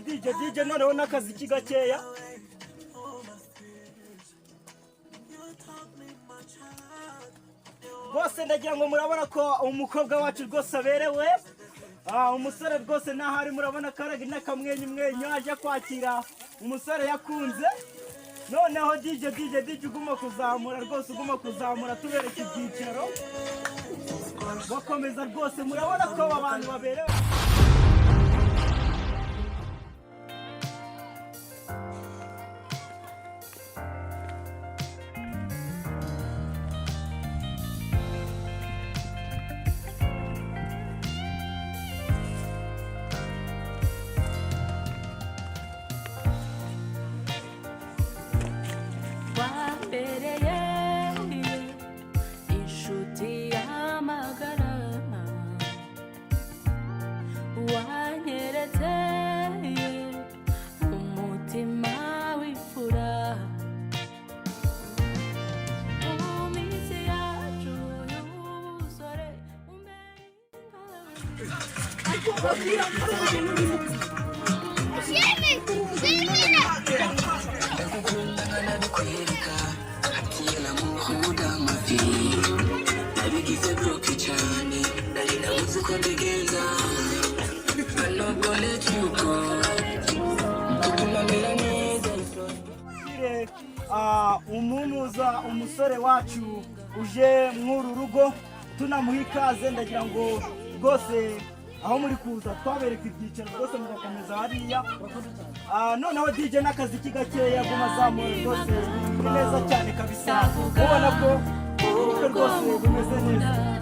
DJ noneho n'akazi kigakeya. Bose ndagira ngo murabona ko umukobwa wacu rwose aberewe. Umusore rwose nahari murabona karaga n'akamwenyu aje kwakira umusore yakunze. Noneho DJ uguma kuzamura rwose tubereka ibyicaro. Bakomeza rwose murabona ko abantu baberewe. Umumuza umusore wacu uje mw'uru rugo tunamuha ikaze ndagira ngo rwose aho muri kuza twabereka ibyicaro rwose mugakomeza hariya. Noneho DJ n'akazi kigakeya gumazamura rwose ni neza cyane kabisa ubona ko ubukwe rwose bumeze neza.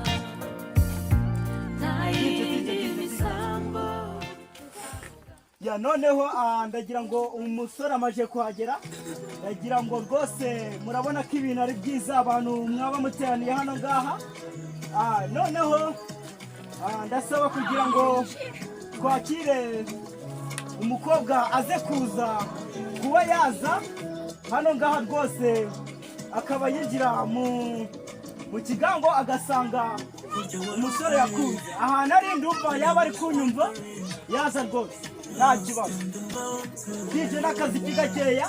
Ya noneho ndagira ngo umusore amaje kuhagera, ndagira ngo rwose murabona ko ibintu ari byiza abantu mwaba muteraniye hano ngaha. Noneho ndasaba kugira ngo twakire umukobwa aze kuza kuba yaza hano ngaha rwose akaba yigira mu kigango agasanga umusore yakunze. Ahantu ari ndumva yaba ari kunyumva yaza rwose nta kibazo. DJ n'akazi kigakeya.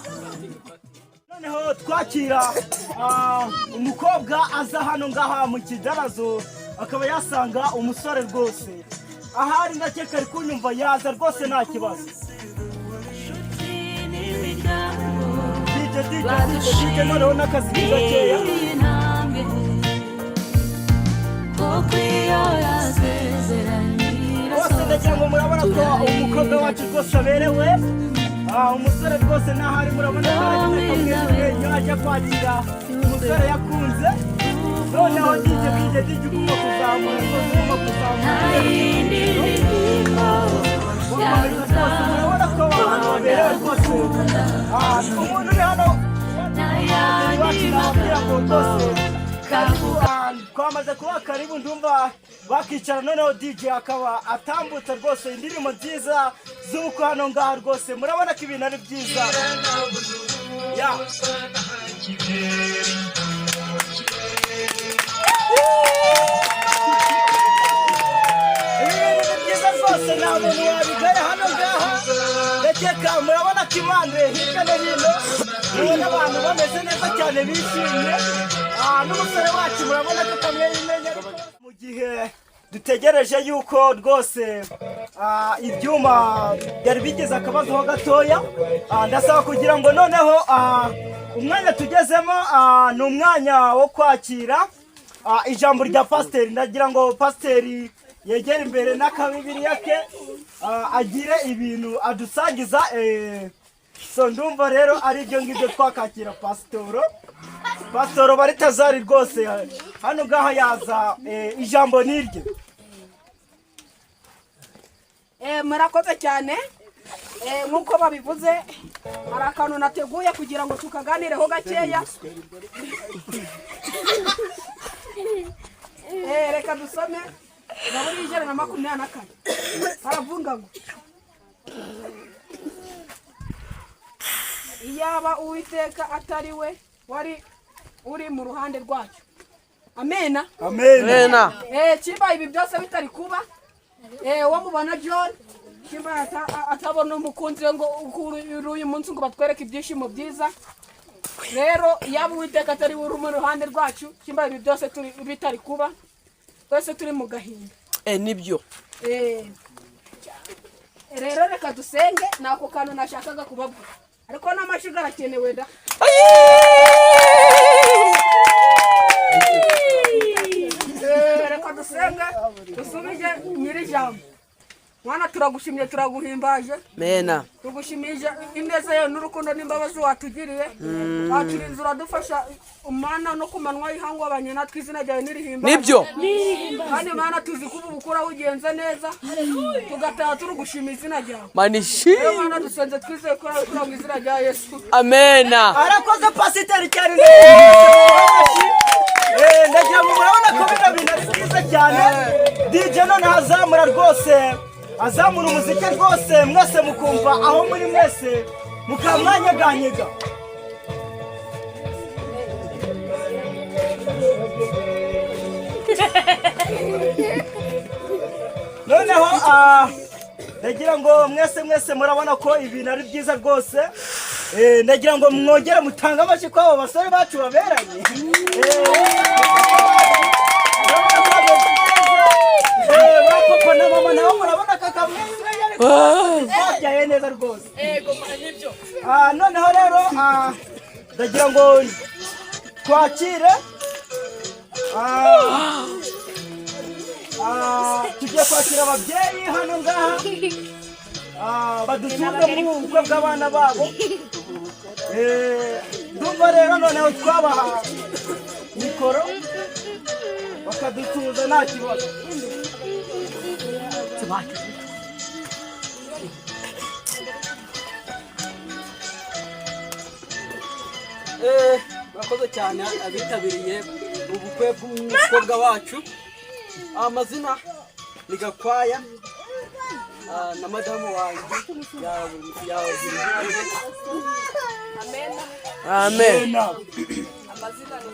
Noneho twakira umukobwa aza hano ngaha mu kidarazo akaba yasanga umusore rwose ahari ndakeka ari kunyumva yaza rwose nta kibazo. DJ noneho n'akazi kigakeya. Bose ndagira ngo murabona ko umukobwa wacu rwose aberewe. Umusore rwose nahari murabona ko aje kwakira umusore yakunze. Noneho DJ uguma kuzamura murabona ko abantu baberewe rwose. Umuntu uri hano wacu nababwira ngo rwose twamaze kuba karibu ndumva bakicara. Noneho DJ akaba atambutsa rwose indirimbo nziza z'uko hano ngaha rwose murabona ko ibintu ari byiza. Ibintu byiza rwose nta muntu wabigaya hano ngaha. Ndakeka murabona ko impande hirya no hino murabona abantu bameze neza cyane bishimye. N'umusore wacu murabona ko kamwe rimenya mu gihe dutegereje yuko rwose ibyuma byari bigeze akabazo ho gatoya. Ndasaba kugira ngo noneho umwanya tugezemo ni umwanya wo kwakira ijambo rya pasiteri. Ndagira ngo pasiteri yegere imbere n'akabibiriya ke agire ibintu adusangiza. So ndumva rero ari byo ngibyo twakakira pasitoro baritazari rwose hano ngaha yaza ijambo niryo. Murakoze cyane. Nkuko babivuze hari akantu nateguye kugira ngo tukaganireho gakeya. Reka dusome Zaburi 124 haravuga ngo iyaba Uwiteka atari we wari uri mu ruhande rwacu. Amena. Amena. Kiba ibi byose bitari kuba. Wo mubana John Shimba atabona umukunzi we ngo uyu munsi ngo batwereke ibyishimo byiza. Rero yaba Uwiteka atari uri mu ruhande rwacu, Shimba ibi byose turi bitari kuba. Twese turi mu gahinda. Nibyo. Rero reka dusenge nako kantu nashakaga kubabwira. Ariko n'amashiga arakenewe da. Reka dusenge dusubije nyiri jambo. Mwana turagushimye turaguhimbaje. Mena. Tugushimije ineza yawe n'urukundo n'imbabazi watugiriye. Waturinze uradufasha umana no kumanwa ihangwabanye natwe izina ryawe nirihimbaje. Nibyo. Kandi mana tuzi kuba ubukura ugenze neza. Tugataha turugushima izina ryawe. Manishi. Mana dusenze twizeye ko mu izina rya Yesu. Amena. Arakoze pasiteri cyane. Ndagira ngo murabona ko bino bintu ari byiza cyane. DJ none azamura rwose. Azamura umuziki rwose mwese mukumva aho muri mwese mukamwanyeganyega. Noneho ndagira ngo mwese murabona ko ibintu ari byiza rwose. Ndagira ngo mwongere mutange amashyi ko abo basore bacu baberanye. Papa na mama nabo murabona kakamwenga yari neza rwose. Nibyo. Noneho rero ndagira ngo twakire tugiye kwakira ababyeyi hano ngaha badutunga mu bukwe bw'abana babo. Ndumva rero noneho twabaha mikoro bakadutuza nta kibazo. Murakoze cyane abitabiriye ubukwe bw'umukobwa wacu. Amazina ni Gakwaya na madamu wanjye ya Amen. Amazina ni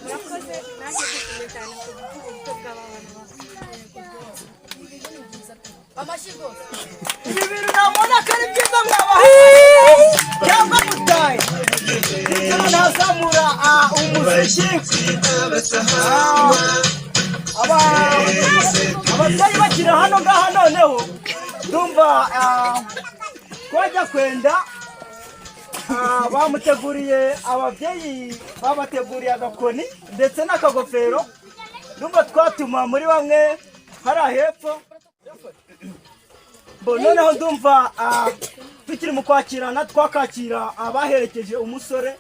murakoze nanjye dushimye cyane ku bukwe bw'abana bacu. Ibi bintu nabona ko ari byiza mwabaha cyangwa mutaye. Nazamura umuziki ababyeyi bakiri hano ngaha noneho ndumva twajya kwenda bamuteguriye ababyeyi babateguriye agakoni ndetse n'akagofero. Ndumva twatuma muri bamwe hari hepfo. Noneho ndumva tukiri mu kwakirana twakakira abaherekeje umusore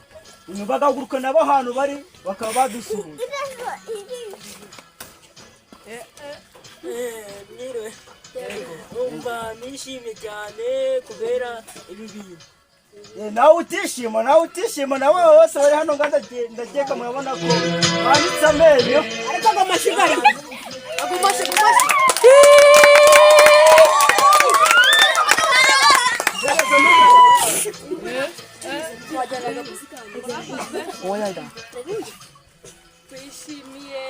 bagaguruka nabo ahantu bari bakaba badusuhuza. Umva nishimye cyane kubera ibi bintu. Nawe utishima nabo bose bari hano ndakeka murabona ko banditse amenyo. ariko agomashigari Twishimiye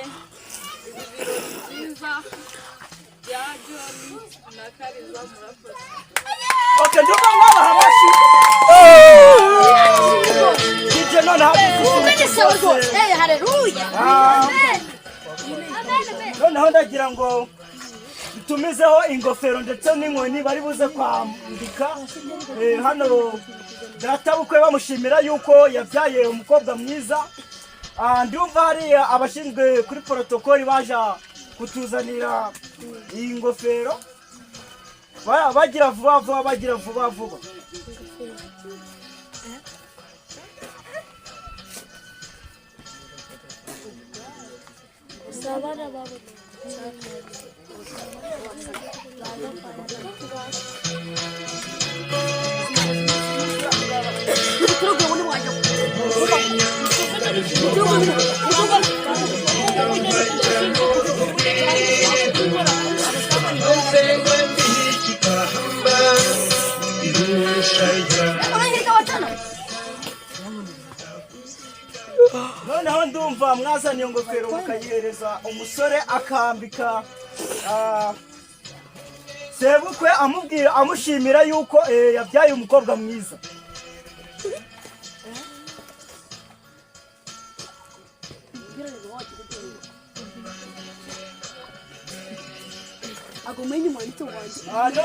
ibirori byiza bya John na Kariza murakoze. Okay, ndumva mwabaha amashyi. DJ none noneho ndagira ngo dutumizeho ingofero ndetse n'inkoni bari buze kwambika hano databukwe bamushimira yuko yabyaye umukobwa mwiza. Ndumva hari abashinzwe kuri protokoli baja kutuzanira iyi ngofero bagira vuba vuba. noneho ndumva mwazaniye ingofero mukayihereza umusore akambika sebukwe amubwira amushimira yuko yabyaye umukobwa mwiza. agumenye mwanito wanje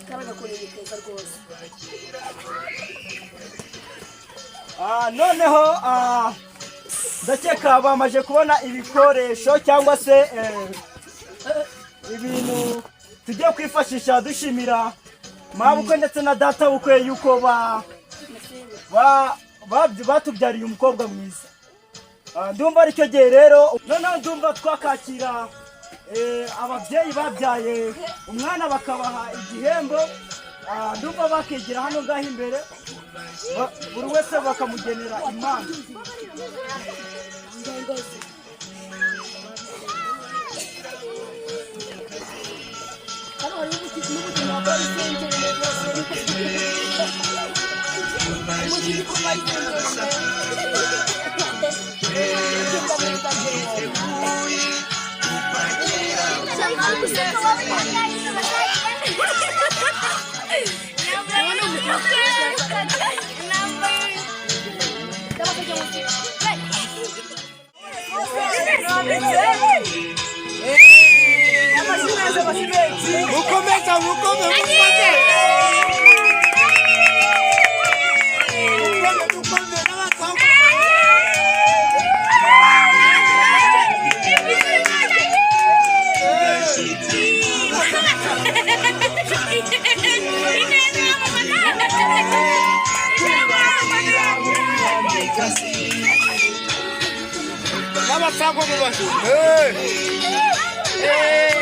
karaga kureba keza rwose. Noneho ndakeka bamaje kubona ibikoresho cyangwa se ibintu tugiye kwifashisha dushimira mabukwe ndetse na data bukwe yuko batubyariye umukobwa mwiza. Ndumva aricyo gihe rero noneho ndumva twakakira ababyeyi babyaye umwana bakabaha igihembo. Ndumva bakigira hano ngaho imbere buri wese bakamugenera impano.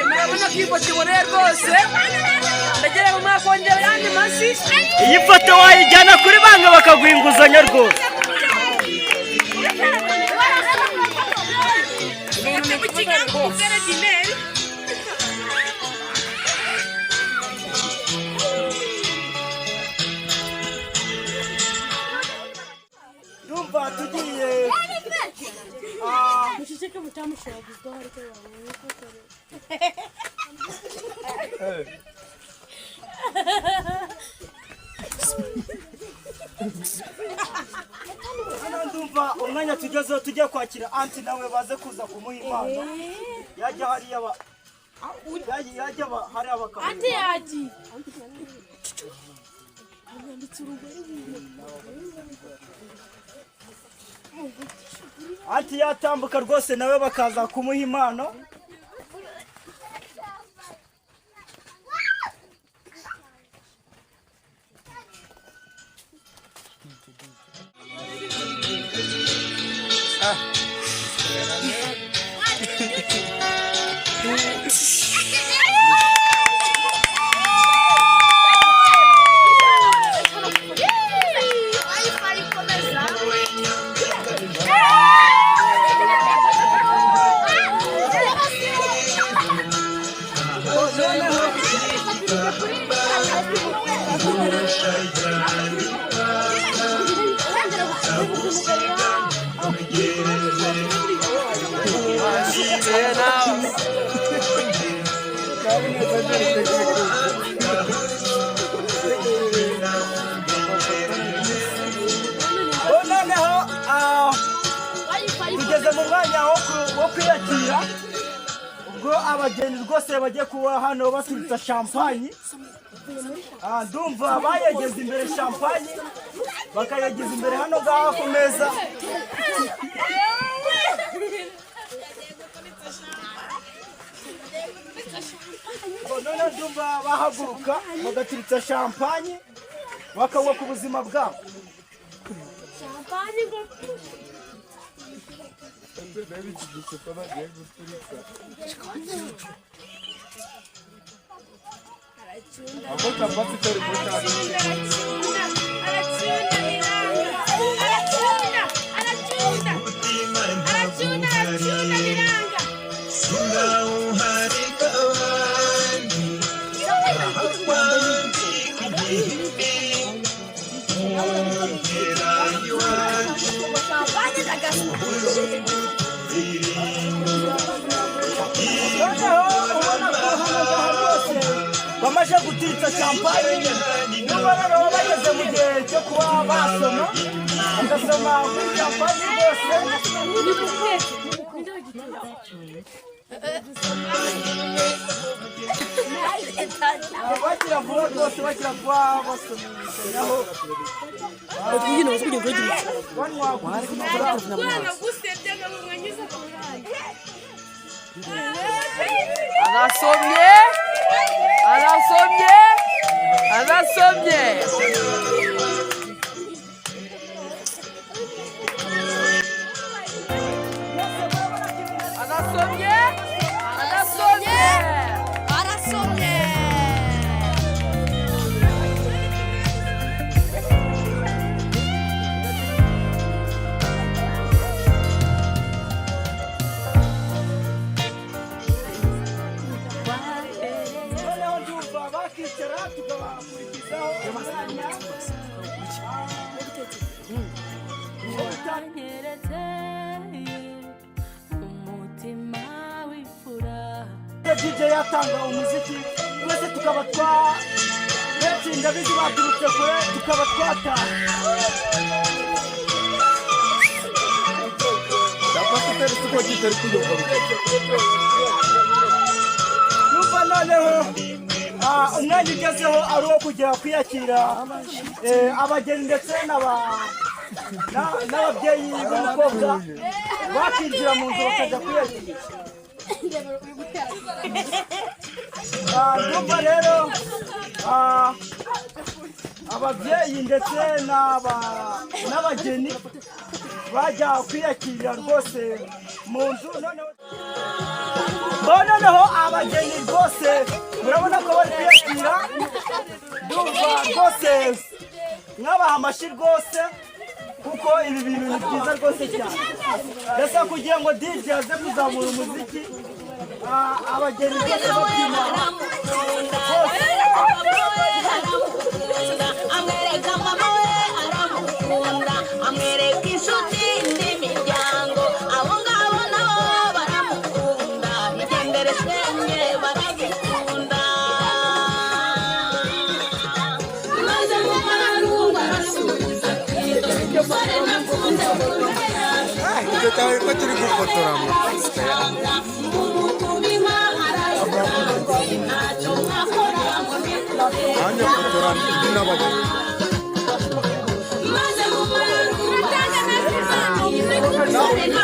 Murabona ko ifoto iboneye rwose, ndagira ngo mwakongera ayandi mashyi. Iyi foto wayijyana kuri banki bakaguha inguzanyo rwose. Ndumva tugiye mushike mutamushobora guzwa ariko ndumva umwanya tugezeho tugiye kwakira anti nawe baze kuza kumuha impano. Yajya hariya hari abakabo anti yaji anti yatambuka rwose nawe bakaza kumuha impano. Tugeze mu mwanya wo kwiyakira ubwo abageni rwose bagiye kuba hano basubiza champagne. Ndumva bayegeza imbere champagne bakayegeza imbere hano ngaha ku meza. None ndumva bahaguruka bagaturitsa champagne bakagwa ku buzima bwabo. champagne Oh, baje gutitsa champagne n'ubu rero bageze mu gihe cyo kuba basoma bagasoma kuri champagne rwose bagira vuba rwose bagira vuba basomeranyaho banywa Arasomye. noneho ndumva bakicara tukabakurikizaho umwanya DJ yatanga umuziki twese tukaba benshi ndabizi baturutse kure tukaba twataha numva noneho umwanya ugezeho ari uwo kujya kwiyakira abageni ndetse n'ababyeyi b'umukobwa bakinjira mu nzu bakajya kwiyakira ndumva rero ababyeyi ndetse n'abageni bajya kwiyakirira rwose mu nzu noneho abageni rwose murabona ko bari kwiyakira ndumva rwose mwabaha amashyi rwose kuko ibi bintu ni byiza rwose cyane ndetse kugira ngo DJ aze kuzamura umuziki abageni rwose babyina amwereka mama we aramukunda amwereka inshuti n'imiryango abo ngabo nabo baramukunda igendere twemye baragikunda maze mu marungu arasubiza umusore nakunze ko turi gufotora mu kumima arayikunda ntacyo mwakora mu kanya fotora n'abageni maze mu marungu atanga na